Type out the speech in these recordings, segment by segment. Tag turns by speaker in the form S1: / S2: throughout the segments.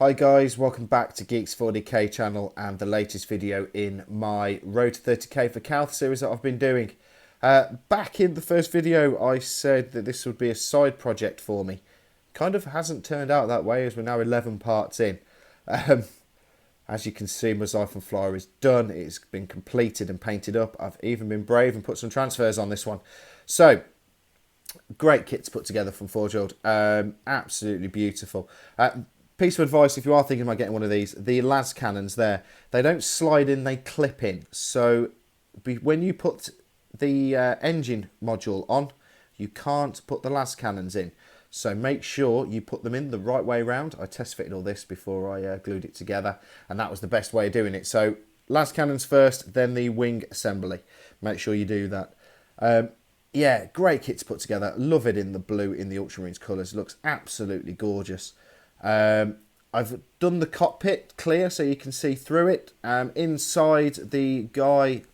S1: Hi guys, welcome back to Geeks 40k channel and the latest video in my Road to 30k for Calth series that I've been doing. Back in the first video I said that this would be a side project for me. Kind of hasn't turned out that way as we're now 11 parts in. As you can see, my Xiphon Flyer is done. It's been completed and painted up. I've even been brave and put some transfers on this one. So, great kit to put together from Forge World. Absolutely beautiful. Piece of advice, if you are thinking about getting one of these, the las cannons there, they don't slide in, they clip in. So when you put the engine module on, you can't put the las cannons in. So make sure you put them in the right way around. I test fitted all this before I glued it together, and that was the best way of doing it. So las cannons first, then the wing assembly. Make sure you do that. Yeah, great kit to put together. Love it in the blue, in the Ultramarines colours. Looks absolutely gorgeous. I've done the cockpit clear so you can see through it. Inside, the guy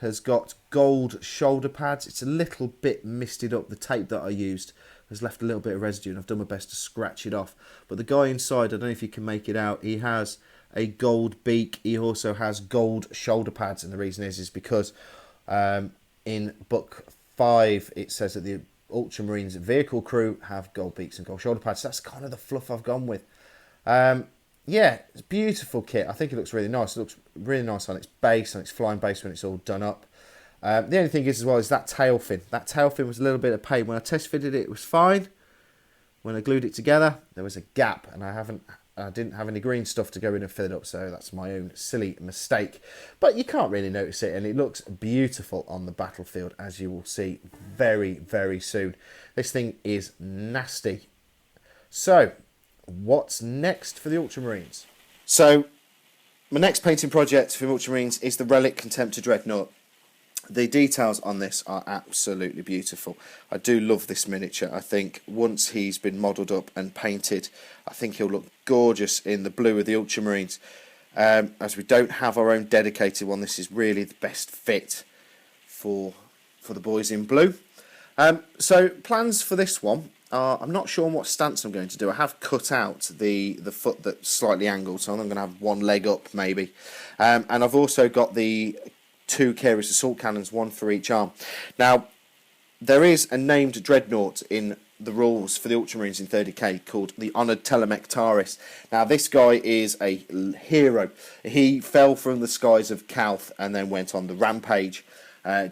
S1: has got gold shoulder pads. It's a little bit misted up. The tape that I used has left a little bit of residue and I've done my best to scratch it off. But the guy inside, I don't know if you can make it out, he has a gold beak. He also has gold shoulder pads, and the reason is because in book 5 it says that the Ultramarines vehicle crew have gold beaks and gold shoulder pads. That's kind of the fluff I've gone with. Yeah, it's a beautiful kit. I think it looks really nice. It looks really nice on its base, on its flying base when it's all done up. The only thing is as well is that tail fin. That tail fin was a little bit of pain. When I test fitted it, it was fine. When I glued it together, there was a gap, and I didn't have any green stuff to go in and fill it up, so that's my own silly mistake. But you can't really notice it, and it looks beautiful on the battlefield, as you will see very, very soon. This thing is nasty. So, what's next for the Ultramarines? So, my next painting project for the Ultramarines is the Relic Contemptor Dreadnought. The details on this are absolutely beautiful. I do love this miniature. I think once he's been modelled up and painted, I think he'll look gorgeous in the blue of the Ultramarines. As we don't have our own dedicated one, this is really the best fit for the boys in blue. So plans for this one are, I'm not sure on what stance I'm going to do. I have cut out the foot that's slightly angled, so I'm going to have one leg up maybe. And I've also got the 2 Carriers assault cannons, 1 for each arm. Now, there is a named dreadnought in the rules for the Ultramarines in 30k called the Honoured Telemectaris. Now, this guy is a hero. He fell from the skies of Calth and then went on the rampage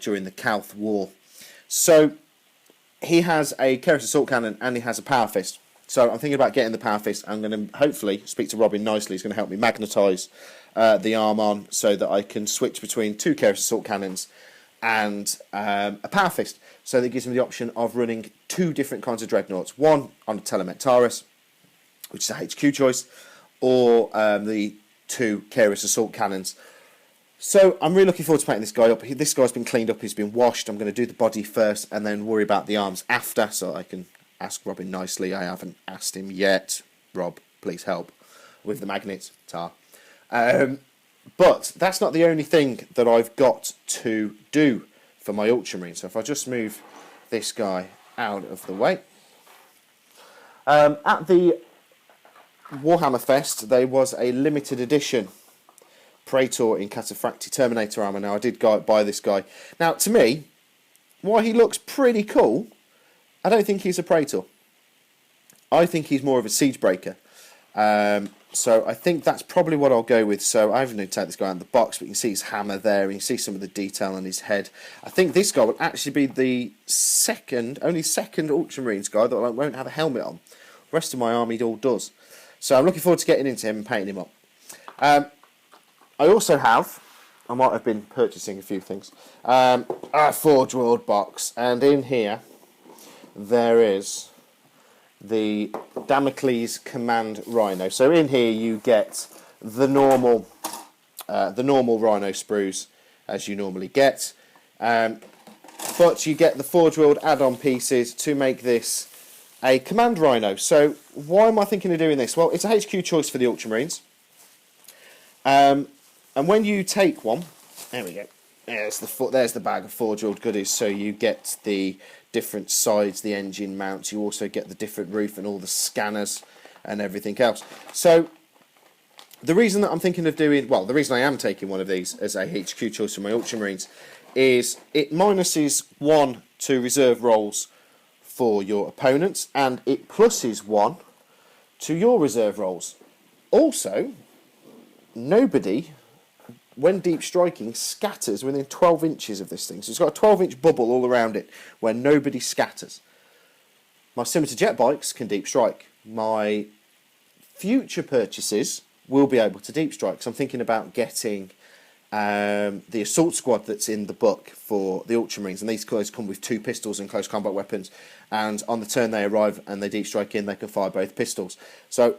S1: during the Calth War. So, he has a Carriers assault cannon and he has a power fist. So, I'm thinking about getting the power fist. I'm going to hopefully speak to Robin nicely. He's going to help me magnetise the arm on so that I can switch between 2 Carriers assault cannons and a power fist. So that gives me the option of running 2 different kinds of dreadnoughts. One on a Telemectaris, which is a HQ choice, or the 2 Carriers assault cannons. So I'm really looking forward to painting this guy up. This guy's been cleaned up, he's been washed. I'm going to do the body first and then worry about the arms after, so I can ask Robin nicely. I haven't asked him yet. Rob, please help with the magnets. Tar. But that's not the only thing that I've got to do for my Ultramarine. So if I just move this guy out of the way. At the Warhammer Fest, there was a limited edition Praetor in Cataphracti Terminator armour. Now, I did buy this guy. Now, to me, while he looks pretty cool, I don't think he's a Praetor. I think he's more of a Siegebreaker. So I think that's probably what I'll go with. So I haven't even taken this guy out of the box, but you can see his hammer there, and you can see some of the detail on his head. I think this guy will actually be the only second Ultramarines guy that won't have a helmet on. The rest of my army all does. So I'm looking forward to getting into him and painting him up. I also have, I might have been purchasing a few things, a Forge World box, and in here there is the Damocles Command Rhino. So in here you get the normal Rhino sprues as you normally get, but you get the Forge World add-on pieces to make this a Command Rhino. So why am I thinking of doing this? Well, it's a HQ choice for the Ultramarines, and when you take one, there we go. There's the bag of Forge World goodies. So you get the different sides, the engine mounts. You also get the different roof and all the scanners and everything else. So The reason that I'm thinking of doing, well, the reason I am taking one of these as a HQ choice for my Ultramarines is it minuses 1 to reserve rolls for your opponents, and it pluses 1 to your reserve rolls. Also, nobody, when deep striking, scatters within 12 inches of this thing. So it's got a 12-inch bubble all around it where nobody scatters. My scimitar jet bikes can deep strike. My future purchases will be able to deep strike. So I'm thinking about getting the assault squad that's in the book for the Ultramarines, and these guys come with 2 pistols and close combat weapons, and on the turn they arrive and they deep strike in, they can fire both pistols. So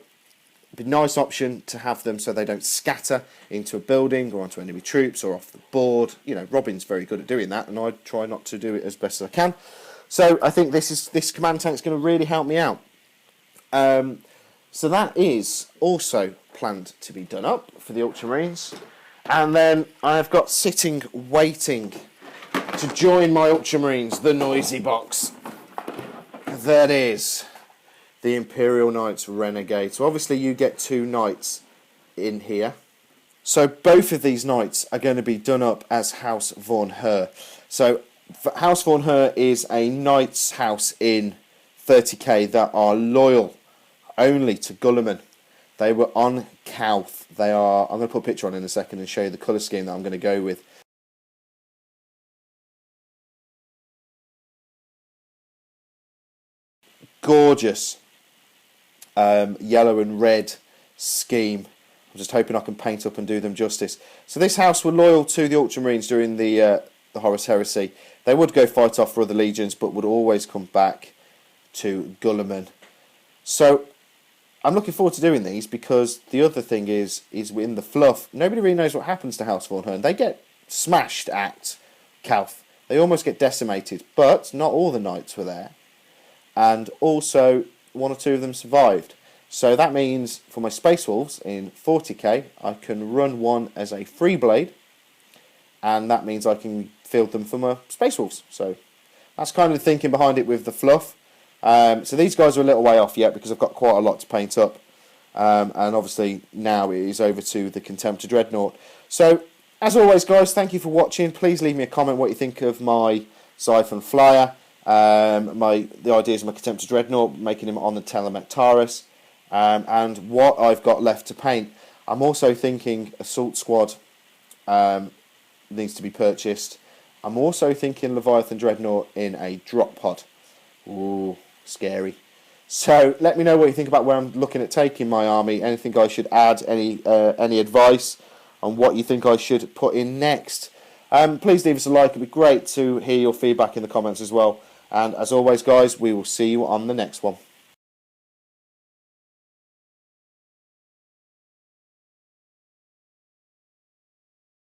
S1: it'd be a nice option to have them so they don't scatter into a building or onto enemy troops or off the board. You know, Robin's very good at doing that, and I try not to do it as best as I can. So I think this command tank is going to really help me out. So that is also planned to be done up for the Ultramarines. And then I've got sitting, waiting to join my Ultramarines, the noisy box. That is the Imperial Knights Renegade. So obviously you get 2 knights in here. So both of these knights are going to be done up as House Von Herr. So House Von Herr is a knight's house in 30k that are loyal only to Guilliman. They were on Calth. They are. I'm going to put a picture on in a second and show you the colour scheme that I'm going to go with. Gorgeous yellow and red scheme. I'm just hoping I can paint up and do them justice. So this house were loyal to the Ultramarines during the Horus Heresy. They would go fight off for other legions, but would always come back to Guilliman. So I'm looking forward to doing these, because the other thing is in the fluff, nobody really knows what happens to House Von Herr. They get smashed at Calth. They almost get decimated, but not all the knights were there. And also 1 or 2 of them survived. So that means for my Space Wolves in 40k, I can run one as a free blade, and that means I can field them for my Space Wolves. So that's kind of the thinking behind it with the fluff. So these guys are a little way off yet, because I've got quite a lot to paint up. And obviously now it is over to the Contemptor Dreadnought. So as always, guys, thank you for watching. Please leave me a comment what you think of my Siphon Flyer, the ideas of my Contemptor Dreadnought, making him on the Telemectaris, and what I've got left to paint. I'm also thinking Assault Squad needs to be purchased. I'm also thinking Leviathan Dreadnought in a drop pod. Ooh, scary. So let me know what you think about where I'm looking at taking my army. Anything I should add, any advice on what you think I should put in next. Please leave us a like. It'd be great to hear your feedback in the comments as well. And as always, guys, we will see you on the next one.